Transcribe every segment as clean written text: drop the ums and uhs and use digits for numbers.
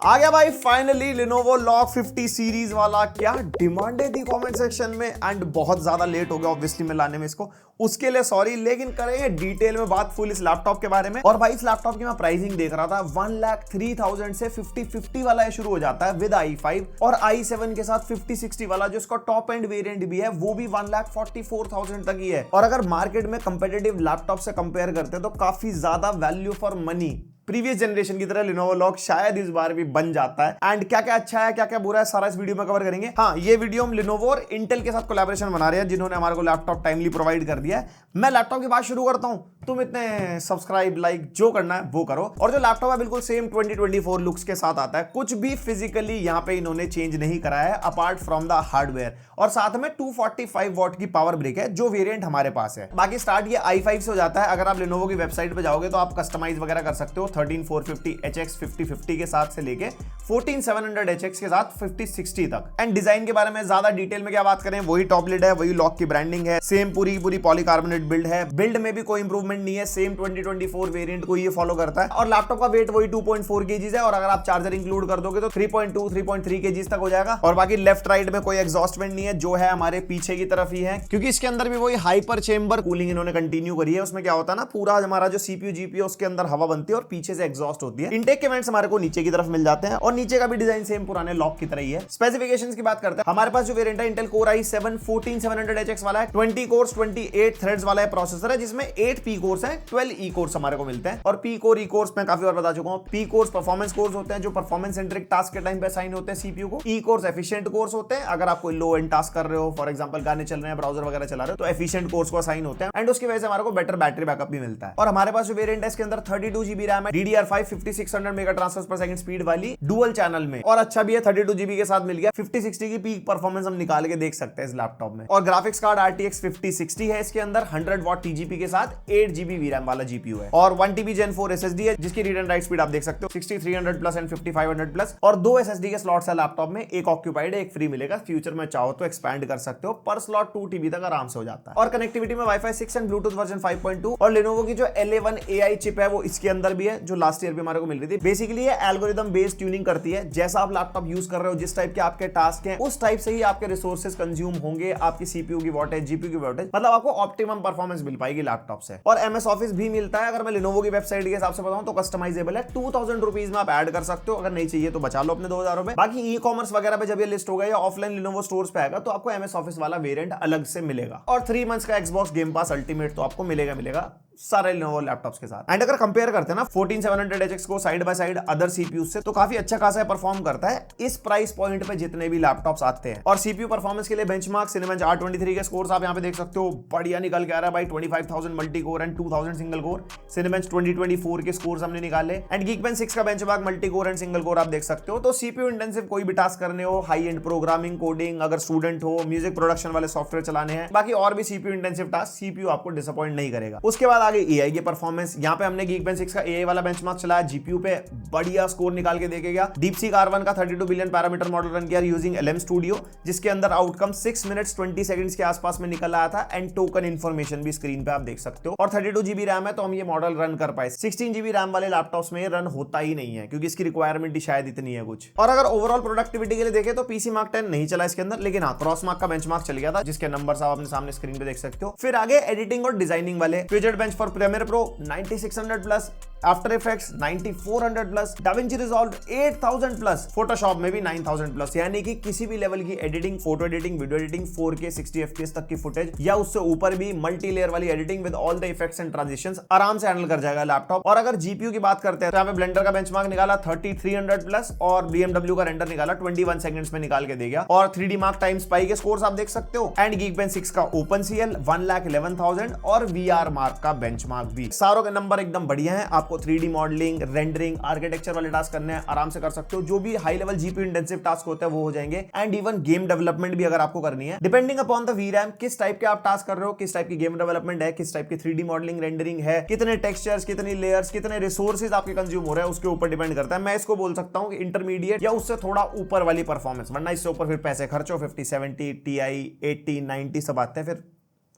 आ गया भाई finally Lenovo Log 50 series वाला। क्या डिमांड थी कमेंट सेक्शन में एंड बहुत ज्यादा लेट हो गया ऑब्वियसली मैं लाने में इसको, उसके लिए सॉरी, लेकिन करेंगे डिटेल में बात फुल इस लैपटॉप के बारे में। और भाई इस लैपटॉप की मैं प्राइसिंग देख रहा था 1,03,000 से 5050 वाला ये शुरू हो जाता है विद i5 और i7 के साथ 5060 वाला जो इसका टॉप एंड वेरिएंट भी है वो भी 1,44,000 तक ही है। और अगर मार्केट में कंपेटिटिव लैपटॉप से कंपेयर करते हैं तो काफी ज्यादा value for money previous generation की तरह Lenovo Log शायद इस बार भी बन जाता है। एंड क्या क्या अच्छा है क्या क्या बुरा है सारा इस वीडियो में कवर करेंगे। हाँ, ये वीडियो हम Lenovo और Intel के साथ कोलैबोरेशन बना रहे हैं जिन्होंने हमारे को लैपटॉप टाइमली प्रोवाइड कर दिया है। मैं लैपटॉप की बात शुरू करता हूं, तुम इतने सब्सक्राइब लाइक जो करना है वो करो। और जो लैपटॉप है बिल्कुल सेम 2024 लुक्स के साथ आता है, कुछ भी फिजिकली यहाँ पे इन्होंने चेंज नहीं करा है अपार्ट फ्रॉम द हार्डवेयर। और साथ में 245 वॉट की पावर ब्रेक है जो वेरिएंट हमारे पास है। बाकी स्टार्ट ये i5 से हो जाता है। अगर आप Lenovo की वेबसाइट पे जाओगे तो आप कस्टमाइज वगैरह कर सकते हो 13450HX 5050 के साथ से लेके 14700HX के साथ 5060 तक। एंड डिजाइन के बारे में ज्यादा डिटेल में क्या बात करें, वही टॉप लिड है, वही लॉक की ब्रांडिंग है, सेम पूरी पूरी पॉलीकार्बोनेट बिल्ड है। बिल्ड में भी कोई इंप्रूवमेंट नहीं है, सेम 2024 वेरिएंट को ये फॉलो करता है। और लैपटॉप का वेट वही 2.4 kg है और अगर आप चार्जर इंक्लूड कर दोगे तो 3.2 3.3 kg तक हो जाएगा। और बाकी लेफ्ट राइट में कोई एग्जॉस्ट वेंट नहीं है, जो है हमारे पीछे की तरफ ही है, क्योंकि इसके अंदर भी वही हाइपर चेंबर कूलिंग इन्होंने कंटिन्यू करी है। उसमें क्या होता है ना, पूरा हमारा जो सीपीयू जीपीयू उसके अंदर हवा बनती है और पीछे से एग्जॉस्ट होती है। इनटेक के वेंट्स हमारे को नीचे की तरफ मिल जाते हैं और नीचे का भी डिजाइन सेम पुराने लॉक की तरह ही है। स्पेसिफिकेशंस की बात करते हैं, हमारे पास जो वेरिएंट है Intel Core i7 14700HX वाला है, 20 कोर्स 28 थ्रेड्स वाला है प्रोसेसर है, जिसमें 8 P कोर्स है, 12 E कोर्स हमारे को मिलते हैं। और P कोर E कोर्स मैं काफी बार बता चुका हूं, P कोर्स परफॉर्मेंस कोर्स होते हैं जो परफॉर्मेंस सेंट्रिक टास्क के टाइम पे असाइन होते हैं सीपीयू को। E कोर्स एफिशिएंट कोर्स होते हैं, अगर आप कोई लो एंड टास्क कर रहे हो, फॉर एग्जांपल गाने चल रहे हैं, ब्राउजर वगैरह चला रहे हो, तो एफिशिएंट कोर्स को असाइन होते हैं एंड उसकी वजह से हमारे को बेटर बैटरी बैकअप भी मिलता है। और हमारे पास जो वेरिएंट है इसके अंदर 32 GB रैम है, DDR5 5600 मेगा ट्रांसफर्स पर सेकंड स्पीड वाली डुअल चैनल में, और अच्छा भी है 32 GB के साथ मिल गया। 5060 की पीक परफॉर्मेंस हम निकाल के देख सकते हैं इस लैपटॉप में। और ग्राफिक्स कार्ड RTX 5060 है, इसके अंदर 100 वॉट TGP के साथ 8 GB VRAM वाला GPU है और 1 TB Gen 4 SSD है, जिसकी रीड एंड राइट स्पीड आप देख सकते हो 6300 प्लस एंड 5500 प्लस। और 2 SSD के स्लॉट्स है लैपटॉप में, एक ऑक्यूपाइड है, एक फ्री मिलेगा। फ्यूचर में चाहो तो एक्सपैंड कर सकते हो, पर स्लॉट 2 TB तक आराम से हो जाता है। और कनेक्टिविटी में Wi-Fi 6 एंड Bluetooth वर्जन 5.2 और Lenovo की जो LA1 AI चिप है वो इसके अंदर भी है, जो लास्ट ईयर भी हमारे को मिल रही थी। बेसिकली ये एल्गोरिथम बेस्ड ट्यूनिंग करती है, जैसा आप लैपटॉप यूज कर रहे हो, जिस टाइप के आपके टास्क हैं, उस टाइप से ही आपके रिसोर्सेज कंज्यूम होंगे, आपकी सीपीयू की वॉटेज, जीपीयू की वॉटेज, मतलब आपको ऑप्टिमम परफॉर्मेंस मिल पाएगी लैपटॉप से। और MS ऑफिस भी मिलता है, अगर मैं Lenovo की वेबसाइट के हिसाब से बताऊं तो कस्टमाइजेबल है, 2000 रुपीज में आप ऐड कर सकते हो, अगर नहीं चाहिए तो बचा लो अपने 2000 रुपए। बाकी ई कॉमर्स वगैरह पे जब ये लिस्ट होगा या ऑफलाइन Lenovo स्टोर्स पे आएगा तो आपको MS ऑफिस वाला वेरिएंट अलग से मिलेगा। और 3 मंथ्स का Xbox गेम पास अल्टीमेट तो आपको मिलेगा सारे Lenovo लैपटॉप्स के साथ। एंड अगर कंपेयर करते हैं ना 14700HX को side by side other CPU से, तो काफी अच्छा खासा परफॉर्म करता है इस प्राइस पॉइंट पे जितने भी लैपटॉप्स आते हैं। और सीपीयू परफॉर्मेंस के लिए बेंचमार्क Cinebench R23 के स्कोर्स आप यहां पे देख सकते हो, बढ़िया निकल के आ रहा है भाई। 25000 multi core and 2000 single core Cinebench 2024 के स्कोर्स हमने निकाले। एंड Geekbench 6 का benchmark multi core and single core आप देख सकते हो। तो सीपीयू इंटेंसिव कोई भी टास्क करने हो, हाई एंड प्रोग्रामिंग, कोडिंग, अगर स्टूडेंट हो, म्यूजिक प्रोडक्शन वाले सॉफ्टवेयर चलाने हैं, बाकी और भी सीपीयू इंटेंसिव टास्क सीपीयू आपको डिसअपॉइंट नहीं करेगा। उसके बाद आगे एआई के परफॉर्मेंस, यहां पे हमने Geekbench 6 का AI वाला बेंचमार्क चलाया, जीपीयू पे बढ़िया स्कोर निकाल के देके DeepSeek R1 का 32 बिलियन पैरामीटर मॉडल रन किया यूजिंग LM Studio, जिसके अंदर आउटकम 6 मिनट्स 20 सेकंड्स के आसपास में निकल आया था एंड टोकन इंफॉर्मेशन भी स्क्रीन पे आप देख सकते हो। और 32 GB रैम है तो हम ये मॉडल रन कर पाए। 16 GB रैम वाले लैपटॉप्स में रन होता ही नहीं है, क्योंकि इसकी रिक्वायरमेंट ही शायद इतनी है कुछ। और अगर ओवरऑल प्रोडक्टिविटी के लिए देखें तो PC Mark 10 नहीं चला इसके अंदर, लेकिन हाँ क्रॉसमार्क का बेंचमार्क चल गया था, जिसके नंबर्स आप अपने सामने स्क्रीन पे देख सकते हो। फिर आगे एडिटिंग और डिजाइनिंग वाले Puget Bench for Premiere Pro 9600 plus, after effects 9400 plus, DaVinci Resolve 8000 plus, Photoshop में भी 9000 प्लस, यानी कि किसी भी लेवल की editing, photo editing, video editing, 4K 60 FPS तक की फुटेज या उससे ऊपर भी मल्टी लेयर वाली editing with all the effects and transitions आराम से हैंडल कर जाएगा लैपटॉप। और अगर जीपीयू की बात करते हैं तो यहाँ पे ब्लेंडर का बेंचमार्क निकाला 3300 प्लस और BMW का रेंडर निकाला 21 सेकंड्स में निकाल के दे गया। और 3D Mark टाइम स्पाई के स्कोर्स आप देख सकते हो। एंड Geekbench 6 का OpenCL 1,11,000 और VR Mark का बेंचमार्क भी, सारों के नंबर एकदम बढ़िया है। आपको 3D मॉडलिंग, रेंडरिंग, आर्किटेक्चर वाले टास्क करने हैं, आराम से कर सकते हो। जो भी high level GPU intensive task होते हैं वो हो जाएंगे। एंड इवन गेम डेवलपमेंट भी अगर आपको करनी है, डिपेंडिंग अपॉन द VRAM, किस टाइप के आप टास्क कर रहे हो, किस टाइप की गेम डेवलपमेंट है, किस टाइप की 3D मॉडलिंग, रेंडरिंग है, कितने टेक्सचर्स, कितनी लेयर्स, कितने रिसोर्सेज आपके कंज्यूम हो रहे हैं, उसके ऊपर डिपेंड करता है। मैं इसको बोल सकता हूं कि इंटरमीडिएट या उससे थोड़ा ऊपर वाली परफॉर्मेंस, वरना इससे ऊपर फिर पैसे खर्चो, 5070 Ti 80 90 सब आते हैं, फिर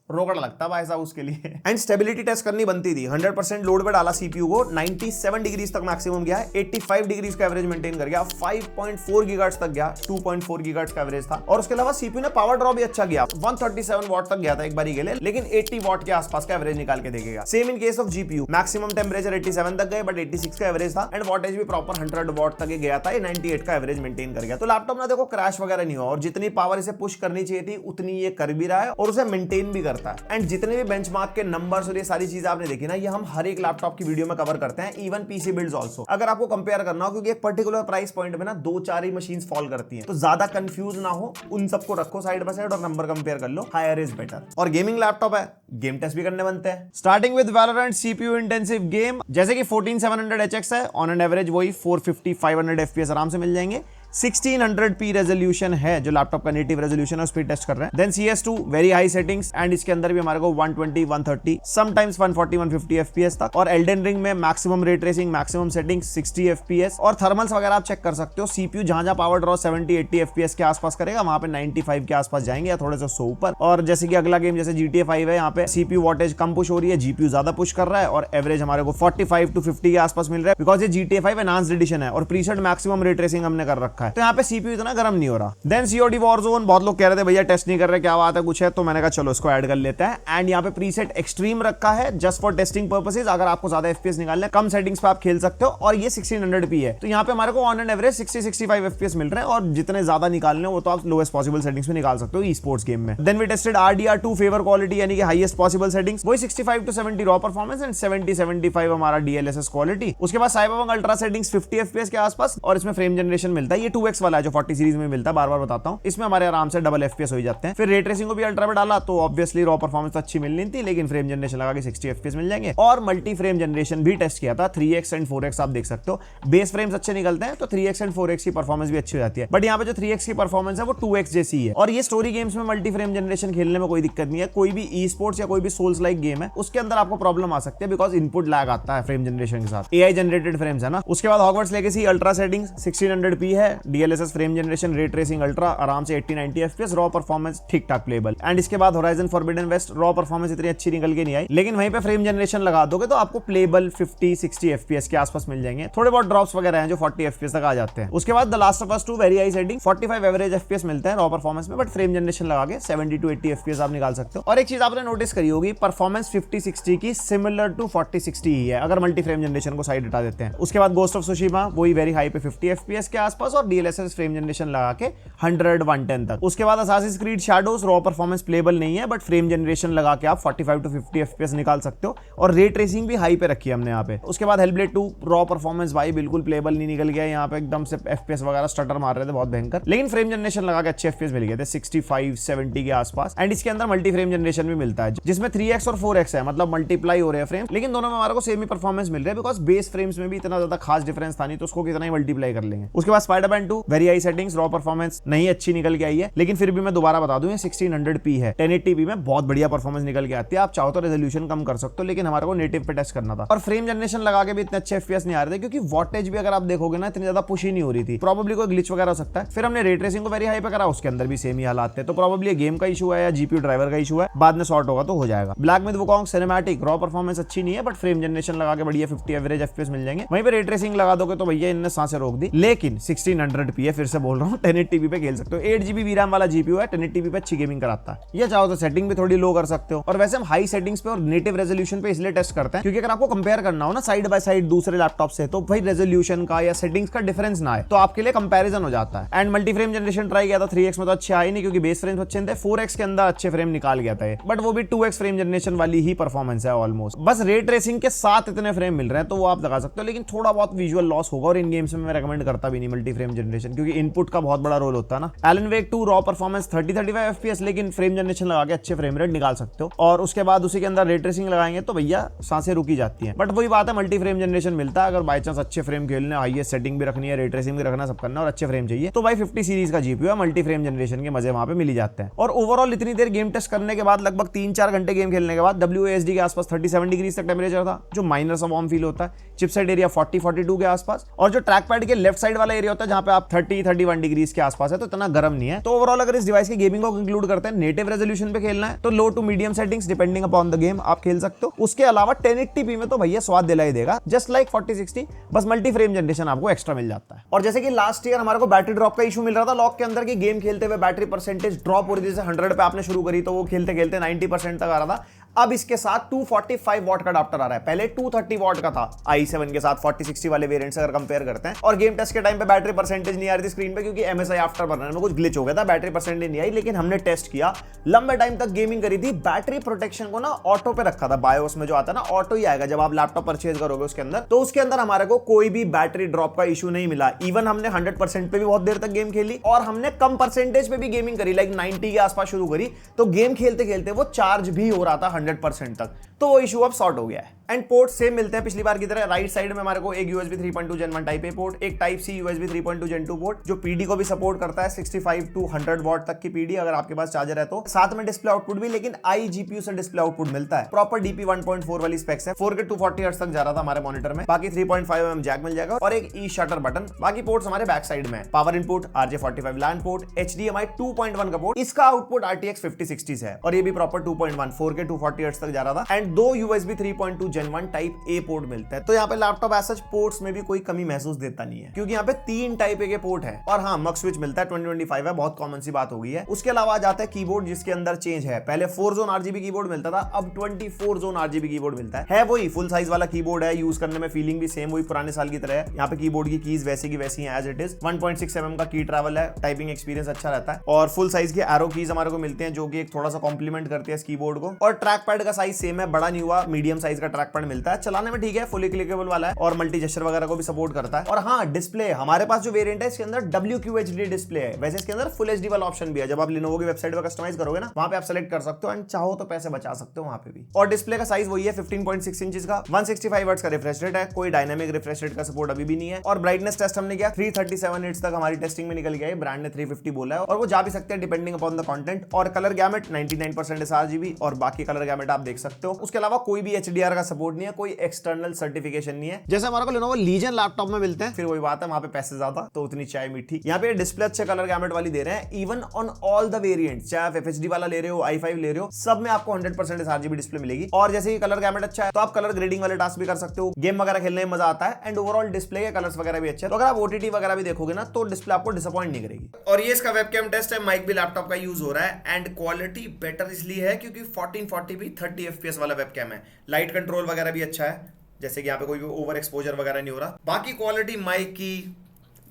रोकड़ा लगता भाई साहब उसके लिए। एंड स्टेबिलिटी टेस्ट करनी बनती थी, 100% लोड पे डाला सीपीयू को, 97 डिग्रीज तक मैक्सिमम गया है, 85 डिग्रीज का एवरेज मेंटेन कर गया, 5.4 गीगाहर्ट्ज तक गया, 2.4 गीगाहर्ट्ज का एवरेज था। और उसके अलावा सीपीयू ने पावर ड्रॉप भी अच्छा गया, 137 वॉट तक गया था एक बारी के लिए, लेकिन 80 वॉट के आसपास का एवरेज निकाल के देखेगा। Same in case of GPU, maximum temperature 87 तक गए बट 86 का एवरेज था, एंड वॉटेज भी प्रॉपर 100 वॉट तक गया था, 98 का एवरेज मेंटेन कर गया। तो लैपटॉप ना देखो क्रैश वगैरह नहीं हुआ, और जितनी पावर इसे पुश करनी चाहिए थी उतनी ये कर भी रहा है और उसे मेंटेन भी करता है। एंड जितने भी बेंचमार्क के नंबर्स और ये सारी चीजें आपने देखी ना, ये हम हर एक लैपटॉप की वीडियो में कवर करते हैं, इवन पीसी बिल्ड्स आल्सो। अगर आपको कंपेयर करना हो, क्योंकि एक पर्टिकुलर प्राइस पॉइंट में ना 2-4 ही मशीन्स फॉल करती हैं, तो ज्यादा कंफ्यूज ना हो, उन सबको रखो साइड बाय साइड और नंबर कंपेयर कर लो, हायर इज बेटर। और गेमिंग लैपटॉप है, गेम टेस्ट भी करने बनते हैं। Starting with Valorant CPU intensive game, जैसे कि 14700HX है, ऑन एन एवरेज वही 450-500 FPS आराम से मिल जाएंगे। 1600p रेजोल्यूशन है जो लैपटॉप का नेटिव रेजोल्यूशन है, उस पर टेस्ट कर रहे हैं। Then CS2 very high settings, and इसके अंदर भी हमारे को 120, 130, समटाइम्स 140, 150 FPS तक। और एल्डन रिंग में maximum ray tracing, maximum settings 60 FPS, और थर्मल्स वगैरह आप चेक कर सकते हो। सीपीयू जहां पावर ड्रॉ 70-80 FPS के आसपास करेगा, वहां पे 95 के आसपास जाएंगे या थोड़े से ऊपर। और जैसे कि अगला गेम जैसे GTA 5 है, यहाँ पे सीपीयू वॉटेज कम पुश हो रही है, जीपीयू ज्यादा पुश कर रहा है, और एवरेज हमारे को 45 to 50 के आसपास मिल रहा है, बिकॉज ये GTA 5 एनहांस्ड एडिशन है और प्रीसेट मैक्सिमम रे ट्रेसिंग हमने कर रखा है, तो यहाँ पे सीपीयू इतना गर्म नहीं हो रहा। देन COD Warzone, बहुत लोग कह रहे थे भैया टेस्ट नहीं कर रहे, क्या बात है कुछ है, तो मैंने कहा चलो इसको ऐड कर लेते हैं। एंड यहाँ पे प्रीसेट एक्सट्रीम रखा है जस्ट फॉर टेस्टिंग पर्पसेस, अगर आपको ज्यादा FPS निकालना है, कम सेटिंग्स पे आप खेल सकते हो। और ये 1600p है, तो यहाँ पे हमारे को ऑन एन एवरेज 60-65 FPS मिल रहे हैं, और जितने ज्यादा निकालने वो तो आप लोएस्ट पॉसिबल सेटिंग्स में निकाल सकते हो ई स्पोर्ट्स गेम में। Then we tested RDR2 favour quality, यानी कि हाईएस्ट पॉसिबल सेटिंग्स, वही 65 to 70 रॉ परफॉर्मेंस एंड 70-75 हमारा DLSS क्वालिटी। उसके बाद साइबरपंक अल्ट्रा सेटिंग्स 50 FPS के आसपास, और इसमें फ्रेम जनरेशन मिलता है, ये 2x वाला है जो 40 सीरीज में मिलता है, बार बार बताता हूं। इसमें हमारे आराम से डबल FPS हो जाते हैं। फिर रे ट्रेसिंग को भी अल्ट्रा पे डाला, तो ऑब्वियसली रॉ परफॉर्मेंस तो अच्छी मिलनी थी, लेकिन फ्रेम जनरेशन लगा के 60 FPS मिल जाएंगे। और मल्टी फ्रेम जनरेशन भी टेस्ट किया था, 3x एंड 4x आप देख सकते हो। बेस फ्रेम्स अच्छे निकलते हैं तो 3x एंड 4x की परफॉर्मेंस भी अच्छी हो जाती है, बट यहाँ पे जो 3x की परफॉर्मेंस है वो 2x जैसी ही है। और ये स्टोरी गेम्स में मल्टी फ्रेम जनरेशन खेलने में कोई दिक्कत नहीं है। कोई भी ई स्पोर्ट्स या कोई भी सोल्स लाइक गेम है, उसके अंदर आपको प्रॉब्लम आ सकती है, बिकॉज इनपुट लैग आता है फ्रेम जनरेशन के साथ, AI जनरेटेड फ्रेम्स है ना। उसके बाद Hogwarts legacy ultra settings 1600p है, DLSS frame generation, ray tracing ultra, आराम से 80-90 FPS, रॉ परफॉर्मेंस ठीक ठाक प्लेबल। एंड इसके बाद Horizon Forbidden West, raw performance इतनी अच्छी निकल के नहीं आई, लेकिन वहीं पे फ्रेम जनरेशन लगा दोगे तो आपको प्लेबल 50-60 FPS के आसपास मिल जाएंगे। थोड़े बहुत ड्रॉप्स वगैरह हैं जो 40 FPS तक आ जाते हैं। उसके बाद the last of us 2 very high setting, 45 average FPS मिलता है रॉ परफॉर्मेंस में, बट फ्रेम जनरेशन लगा के 70 to 80 FPS आप निकाल सकते हो। और एक चीज आपने नोटिस करी होगी, परफॉर्मेंस 50-60 की सिमिलर टू 40-60 ही है, अगर मल्टी फ्रेम जनरेशन को साइड हटा देते हैं। उसके बाद गोस्ट ऑफ सुशिमा वही वेरी हाई पे 50 FPS के आसपास, और DLSS फ्रेम जनरेशन लगा के 100-110 तक। उसके बाद Assassin's creed shadows, raw performance payable नहीं है, बट फ्रेम जनरेशन लगा के आप 45 to 50 FPS निकाल सकते हो, और रे ट्रेसिंग भी हाई पे रखी है हमने यहाँ पे। उसके बाद हेलब्लेड 2 रॉ परफॉर्मेंस भाई बिल्कुल प्लेबल नहीं निकल गया, यहाँ पे एकदम से FPS वगैरह स्टटर मार रहे थे बहुत भयंकर, लेकिन फ्रेम जनरेशन लगा के अच्छे FPS मिल गए थे 65-70 के आसपास। एंड इसके अंदर मल्टी फ्रेम जनरेशन भी मिलता है, जिसमें 3x और 4x है, मतलब मल्टीप्लाई हो रहे हैं फ्रेम, लेकिन दोनों में हमारे को सेम ही परफॉर्मेंस मिल रहा है, बिकॉज बेस फ्रेम्स में भी इतना ज्यादा खास डिफरेंस था नहीं, तो उसको कितना ही मल्टीप्लाई कर लेंगे। उसके बाद Spiderman 2 very high settings, raw performance नहीं अच्छी निकल के आई है, लेकिन फिर भी मैं दोबारा बता दूं 1600p है, 1080p में बहुत बढ़िया परफॉर्मेंस निकल के आती है। आप चाहो तो रेजोल्यूशन कम कर सकते हो, लेकिन हमारे को नेटिव पे टेस्ट करना था। और फ्रेम जनरेशन लगा के भी इतने अच्छे FPS नहीं आ रहे थे, क्योंकि वॉटेज भी अगर आप देखोगे ना इतनी ज्यादा पुश ही नहीं हो रही थी, प्रोबेबली कोई ग्लिच वगैरह हो सकता है। फिर हमने रे ट्रेसिंग को वेरी हाई पे करा, उसके अंदर भी सेम ही हालात थे, तो प्रोबेबली गेम का इशू है या GPU ड्राइवर का इशू है, बाद में सॉर्ट होगा तो हो जाएगा। Black myth Wukong cinematic, raw performance अच्छी नहीं है, बट फ्रेम जनरेशन लगा के बढ़िया 50 एवरेज FPS मिल जाएंगे। वहीं पे रे ट्रेसिंग लगा दोगे तो भैया इनने सांसें रोक दी, लेकिन 1600p है, फिर से बोल रहा हूँ, 1080p पे खेल सकते हो। 8GB VRAM वाला GPU है, 1080p पे अच्छी गेमिंग कराता है। ये चाहो तो सेटिंग भी थोड़ी लो कर सकते हो। और वैसे हम हाई सेटिंग्स पे और नेटिव रेजोल्यूशन पे इसलिए टेस्ट करते हैं, क्योंकि अगर आपको कंपेयर करना हो ना साइड बाय साइड दूसरे लैपटॉप से, तो भाई रेजोल्यूशन का या सेटिंग्स का डिफरेंस ना है, तो आपके लिए कंपैरिजन हो जाता है। And multi frame generation try किया था 3x में, तो अच्छे आए नहीं, क्योंकि बेस फ्रेम्स अच्छे थे। 4x के अंदर अच्छे फ्रेम निकाल गया था, बट वो भी 2x फ्रेम जनरेशन वाली ही परफॉर्मेंस है ऑलमोस्ट। बस रे ट्रेसिंग के साथ इतने फ्रेम मिल रहे हैं, तो वो आप लगा सकते हो, लेकिन थोड़ा बहुत विजुअल लॉस होगा, और इन गेम्स में मैं रेकमेंड करता भी नहीं मल्टी फ्रेम जनरेशन, क्योंकि इनपुट का बहुत बड़ा रोल होता है ना। एलन वेक 2 रॉ परफॉर्मेंस 30-35 FPS, लेकिन फ्रेम जनरेशन लगा के अच्छे फ्रेम रेट निकाल सकते हो। और उसके बाद उसी के अंदर रे ट्रेसिंग लगाएंगे तो भैया सांसें रुकी जाती हैं, बट वही बात है, मल्टी फ्रेम जनरेशन मिलता है। अगर बाय चांस अच्छे फ्रेम खेलने, हाईएस्ट सेटिंग भी रखनी है, रे ट्रेसिंग भी रखना, सब करना और अच्छे फ्रेम चाहिए, तो भाई 50 सीरीज का GPU है, मल्टी फ्रेम जनरेशन के मजे वहां पे मिल ही जाते हैं। और ओवरऑल इतनी देर गेम टेस्ट करने के बाद, लगभग 3-4 घंटे गेम खेलने के बाद, WASD के आसपास 37 डिग्री तक टेम्परेचर था, जो माइनर सा वार्म फील होता है। चिपसेट एरिया 40-42 के आसपास, और जो ट्रैक पैड के लेफ्ट साइड वाला एरिया होता है जहां पे आप 30-31 डिग्रीज के आसपास है, तो इतना गर्म नहीं है। तो ओवरऑल अगर इस डिवाइस की गेमिंग को कंक्लूड करते हैं, नेटिव रेजोल्यूशन पे खेलना है तो low to medium settings depending upon the game आप खेल सकते हो। उसके अलावा 1080p में तो भैया स्वाद दिला ही देगा, जस्ट लाइक 4060, बस मल्टी फ्रेम जनरेशन आपको एक्स्ट्रा मिल जाता है। और जैसे कि लास्ट ईयर हमारे को बैटरी ड्रॉप का इशू मिल रहा था लॉक के अंदर, की गेम खेलते हुए बैटरी परसेंटेज ड्रॉप हो रही थी, जैसे 100 पे आपने शुरू करी तो वो खेलते खेलते 90% तक आ रहा था। अब इसके साथ 245 वॉट का अडाप्टर आ रहा है, पहले 230 वॉट का था i7 के साथ 4060 वाले वेरिएंट से अगर कंपेयर करते हैं। और गेम टेस्ट के टाइम पे बैटरी परसेंटेज नहीं आ रही थी स्क्रीन पे, क्योंकि MSI आफ्टर बर्नर में कुछ ग्लिच हो गया था, बैटरी परसेंटेज नहीं आई। लेकिन हमने टेस्ट किया, लंबे टाइम तक गेमिंग करी थी, बैटरी प्रोटेक्शन को ना ऑटो पे रखा था, बायोस में जो आता है ना ऑटो ही आएगा जब आप लैपटॉप परचेज करोगे उसके अंदर, तो उसके अंदर हमारे को कोई भी बैटरी ड्रॉप का इशू नहीं मिला। इवन हमने 100% पे भी बहुत देर तक गेम खेली और हमने कम परसेंटेज पे भी गेमिंग करी, लाइक 90 के आसपास शुरू करी, तो गेम खेलते खेलते वो चार्ज भी हो रहा था 100% तक, तो वो इशू अब सॉर्ट हो गया है। एंड पोर्ट सेम मिलते हैं पिछली बार की तरह। राइट साइड में हमारे को एक USB 3.2 Gen 1 type A port, एक type C USB 3.2 Gen 2 port जो PD को भी सपोर्ट करता है, 65 to 100 वॉट तक की PD अगर आपके पास चार्जर है तो। साथ में डिस्प्ले आउटपुट भी, लेकिन iGPU से डिस्प्ले आउटपुट मिलता है, प्रॉपर DP 1.4 वाली स्पेक्स है, 4K 240 हर्ट्ज तक जा रहा था हमारे मॉनिटर में। बाकी 3.5 mm जैक मिल जाएगा और एक ई शटर बटन। बाकी पोर्ट्स हमारे बैक साइड में, power input, RJ45 LAN port, HDMI 2.1 का पोर्ट, इसका आउटपुट RTX 5060 से है और ये भी प्रॉपर 2.1 4K 240 हर्ट्ज तक जा रहा था। And 2 USB 3.2 Gen 1 type A port मिलता है। तो यहाँ पे लैपटॉप एज सच पोर्ट्स में भी कोई कमी महसूस देता नहीं है, क्योंकि यहाँ पे 3 टाइप ए के पोर्ट है। और हाँ, मक स्विच मिलता है, 2025 है, बहुत कॉमन सी बात हो गई है। उसके अलावा आ जाता है कीबोर्ड, जिसके अंदर चेंज है, पहले 4 जोन RGB कीबोर्ड मिलता था, अब 24 जोन RGB कीबोर्ड मिलता है वही फुल साइज वाला कीबोर्ड है, यूज करने में फीलिंग भी सेम वही पुराने साल की तरह है। यहाँ पे कीबोर्ड की कीज वैसी की वैसी है एज इट इज, 1.6 mm का की ट्रैवल है, टाइपिंग एक्सपीरियंस अच्छा रहता है। और फुल साइज की एरो कीज हमारे को मिलते हैं जो कि एक थोड़ा सा कॉम्प्लीमेंट करती है इस कीबोर्ड को। और ट्रैक पैड का साइज सेम है, बड़ा नहीं हुआ, मीडियम साइज का ट्रैक पैड मिलता है, चलाने में ठीक है, फुली क्लिकेबल वाला है और मल्टी जेस्चर वगैरह को भी सपोर्ट करता है। और हाँ, डिस्प्ले हमारे पास जो वेरिएंट है इसके अंदर WQHD डिस्प्ले है, वैसे इसके अंदर फुल HD वाला ऑप्शन भी है। जब आप Lenovo की वेबसाइट पर कस्टमाइज करोगे ना, वहां पे आप सेलेक्ट कर सकते हो एंड चाहो तो पैसे बचा सकते हो वहां पे भी। और डिस्प्ले का साइज वही है 15.6 इंच का, 165 हर्ट्ज का रिफ्रेश रेट है, कोई डायनामिक रिफ्रेश रेट का सपोर्ट अभी भी नहीं है। और ब्राइटनेस टेस्ट हमने किया 337 निट्स तक हमारी टेस्टिंग में निकल गया है, ब्रांड ने 350 बोला है और वो जा भी सकते हैं डिपेंडिंग अपॉन द कंटेंट। और कलर गैमेट 99% sRGB और बाकी कलर गैमेट आप देख सकते हो। उसके अलावा कोई भी HDR का सपोर्ट नहीं है, कोई एक्सटर्नल सर्टिफिकेशन नहीं है, जैसे हमारे को Lenovo Legion लैपटॉप में मिलते हैं। फिर वही बात है, वहां पे पैसे ज्यादा तो उतनी चाय मीठी। यहाँ पे डिस्प्ले अच्छे कलर गैमेट वाली दे रहे हैं, even on all the variants, चाहे आप FHD वाला ले रहे हो, i5 ले रहे हो, सब में आपको 100% sRGB डिस्प्ले मिलेगी। और जैसे ही कलर गैमेट अच्छा है तो आप कलर ग्रेडिंग वाले टास्क भी कर सकते हो, गेम वगैरह खेलने में मजा आता है। एंड ओवरऑल डिस्प्ले के कलर्स वगैरह भी अच्छे हैं, तो अगर आप OTT वगैरह भी देखोगे ना तो डिस्प्ले आपको डिसअपॉइंट नहीं करेगी। और ये इसका वेबकैम टेस्ट है, माइक भी लैपटॉप का यूज हो रहा है एंड क्वालिटी बेटर इसलिए है क्योंकि 1440p 30 FPS वाला वेबकैम है। लाइट कंट्रोल वगैरह भी अच्छा है, जैसे कि यहाँ पे कोई भी ओवर एक्सपोजर वगैरह नहीं हो रहा। बाकी क्वालिटी माइक की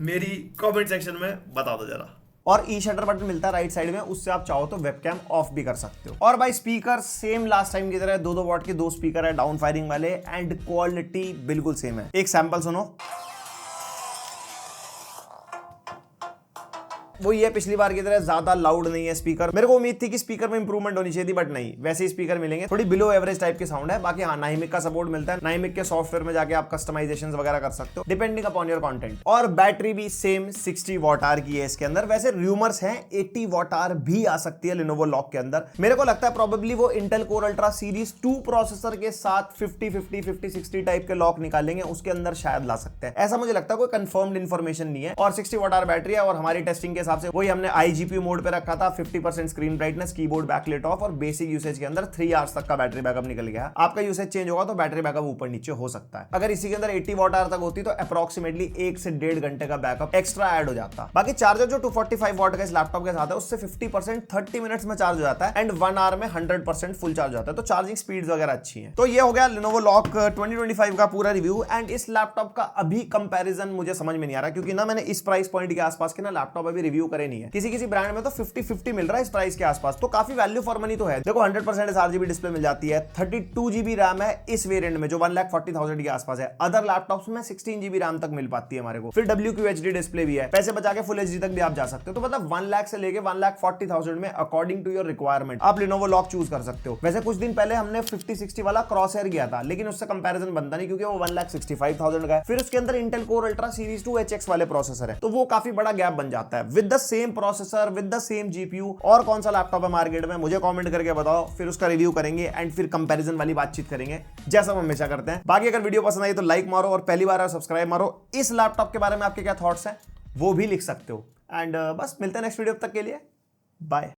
मेरी कमेंट सेक्शन में बता दो जरा। और ई शटर बटन मिलता है राइट साइड में, उससे आप चाहो तो वेबकैम ऑफ भी कर सकते हो। और भाई स्पीकर सेम लास्ट टाइम की तरह 2-2 वॉट के 2 स्पीकर है डाउन फायरिंग वाले एंड क्वालिटी बिल्कुल सेम है। एक सैंपल सुनो, वो ये पिछली बार की तरह ज्यादा लाउड नहीं है स्पीकर। मेरे को उम्मीद थी कि स्पीकर में इंप्रूवमेंट होनी चाहिए थी, बट नहीं, वैसे ही स्पीकर मिलेंगे, थोड़ी बिलो एवरेज टाइप के साउंड है। बाकी हाँ, नाइमिक का सपोर्ट मिलता है, नाइमिक के सॉफ्टवेयर में जाके आप कस्टमाइजेशंस वगैरह कर सकते हो डिपेंडिंग अपॉन योर कंटेंट। और बैटरी भी सेम 60 वॉट आवर की है इसके अंदर। वैसे रूमर्स हैं 80 वॉट आवर भी आ सकती है Lenovo लॉक के अंदर। मेरे को लगता है प्रोबेबली वो Intel core ultra series 2 processor के साथ 50-50-50-60 टाइप के लॉक निकालेंगे, उसके अंदर शायद ला सकते हैं, ऐसा मुझे लगता है। कोई कंफर्म्ड इंफॉर्मेशन नहीं है। और 60 वॉट आवर बैटरी है और हमारी टेस्टिंग के हिसाब से वही हमने iGPU मोड पे रखा था, 50% screen brightness, keyboard backlight off और बेसिक यूसेज के अंदर 3 आवर्स तक का बैटरी बैकअप निकल गया। आपका यूसेज चेंज होगा तो बैटरी बैकअप ऊपर नीचे हो सकता है। अगर इसी के अंदर 80 वॉट आवर तक होती तो अप्रोक्सीमेटली 1 से 1.5 घंटे का बैकअप एक्स्ट्रा ऐड हो जाता। बाकी चार्जर जो 245 वॉट का इस लैपटॉप के साथ है उससे 50% 30 मिनट्स में चार्ज हो जाता है एंड 1 आवर में 100% फुल चार्ज हो जाता है, तो चार्जिंग स्पीड वगैरह अच्छी है। तो ये हो गया Lenovo लॉक 2025 का पूरा रिव्यू। एंड इस लैपटॉप का अभी कंपैरिजन मुझे समझ में नहीं आ रहा, क्योंकि ना मैंने इस प्राइस पॉइंट के आसपास के ना लैपटॉप अभी रिव्यू करे नहीं है। किसी ब्रांड में तो 50-50 मिल रहा है इस प्राइस के आसपास, तो काफी वैल्यू फॉर मनी तो है। देखो 100% sRGB डिस्प्ले मिल जाती है, 32 GB रैम है इस वेरिएंट में जो 1,40,000 के आसपास है। अदर लैपटॉप्स में 16 GB रैम तक मिल पाती है हमारे को। फिर WQHD डिस्प्ले भी है, पैसे बचा के फुल HD तक भी आप जा सकते हो। तो मतलब 1 लाख से लेके 1,40,000 में अकॉर्डिंग टू योर रिक्वायरमेंट आप Lenovo लॉक चूज कर सकते हो। वैसे कुछ दिन पहले हमने 5060 वाला क्रॉसहेयर किया था, लेकिन उससे कंपैरिजन बनता नहीं क्योंकि वो 1,65,000 का है। फिर उसके अंदर Intel core ultra series 2 HX वाले प्रोसेसर है, तो वो काफी बड़ा गैप बन जाता है। With the same processor, with the same GPU, और कौन सा लैपटॉप है मार्केट में मुझे कमेंट करके बताओ, फिर उसका रिव्यू करेंगे एंड फिर कंपैरिजन वाली बातचीत करेंगे जैसा हम हमेशा करते हैं। बाकी अगर वीडियो पसंद आई तो लाइक मारो और पहली बार सब्सक्राइब मारो। इस लैपटॉप के बारे में आपके क्या थॉट्स हैं वो भी लिख सकते हो। एंड बस मिलते हैं नेक्स्ट वीडियो तक के लिए, बाय।